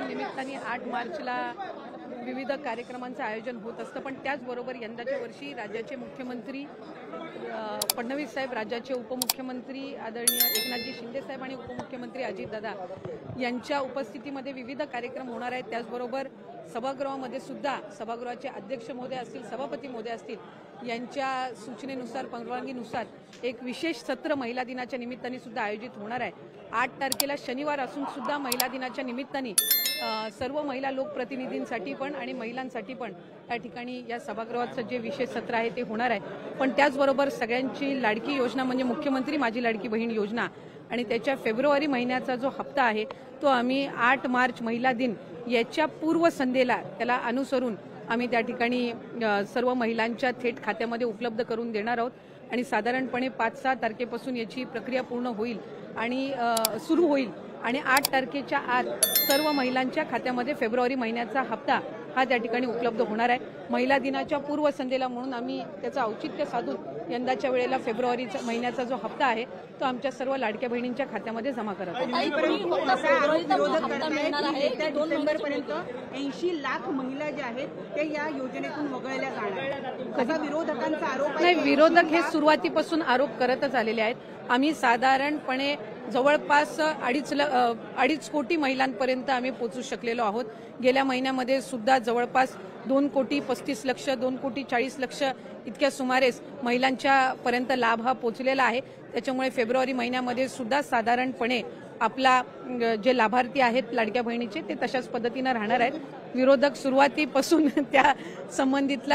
निमित्ताने 8 मार्चला विविध कार्यक्रमांचं आयोजन होत असतं, पण त्याचबरोबर यंदाच्या वर्षी राज्याचे मुख्यमंत्री फडणवीस साहेब, राज्याचे उपमुख्यमंत्री आदरणीय एकनाथजी शिंदे साहेब आणि उपमुख्यमंत्री अजितदादा यांच्या उपस्थितीमध्ये विविध कार्यक्रम होणार आहेत। त्याचबरोबर सभागृहामध्ये सुद्धा सभागृहाचे अध्यक्ष महोदय असतील, सभापती महोदय असतील यांच्या सूचनेनुसार, परवानगीनुसार एक विशेष सत्र महिला दिनाच्या निमित्ताने सुद्धा आयोजित होणार आहे। 8 तारखेला शनिवार असून सुद्धा महिला दिनाच्या निमित्ताने सर्व महिला लोकप्रतिनिधींसाठी पण आणि महिलांसाठी पण या ठिकाणी या सभागृहाचं जे विशेष सत्र आहे ते होणार आहे। पण त्याचबरोबर सगळ्यांची लाडकी योजना म्हणजे मुख्यमंत्री माझी लाडकी बहीण योजना आणि त्याच्या फेब्रुवारी महिन्याचा जो हप्ता आहे तो आम्ही 8 मार्च महिला दिन याच्या पूर्वसंध्येला त्याला अनुसरून आम्ही त्या ठिकाणी सर्व महिलांच्या थेट खात्यामध्ये उपलब्ध करून देणार आहोत आणि साधारणपणे 5-6 तारखेपासून याची प्रक्रिया पूर्ण होईल आणि सुरू होईल आणि 8 तारखेच्या आत सर्व महिलांच्या खात्यामध्ये फेब्रुवारी महिन्याचा हप्ता हा त्या ठिकाणी उपलब्ध होणार आहे। महिला दिनाच्या पूर्वसंध्येला म्हणून आम्ही त्याचं औचित्य साधून यंदाच्या वेळेला फेब्रुवारीचा महिन्याचा जो हप्ता आहे तो आमच्या सर्व लाडक्या बहिणींच्या खात्यामध्ये जमा करत आहोत। डिसेंबरपर्यंत 80 लाख महिला ज्या आहेत ते या योजनेतून वगळल्या जाणार असा विरोधकांचा आरोप आहे। नाही, विरोधक हे सुरुवातीपासून आरोप करतच आलेले आहेत। आम्ही साधारणपणे जवळपास 2.5 कोटी महिलांपर्यंत आम्ही पोहोचू शकलेलो आहोत। गेल्या महिन्यामध्ये सुद्धा जवळपास 2,35,00,000 2,40,00,000 इतक्या सुमारेस महिलांच्या पर्यंत लाभ हा पोहोचलेला आहे। त्याच्यामुळे फेब्रुवारी महिन्यामध्ये सुद्धा साधारणपणे आपला जे लाभार्थी आहेत लाडक्या बहिणीचे ते तशाच पद्धतीने राहणार आहेत। विरोधक सुरुवातीपासून त्या संबंधितला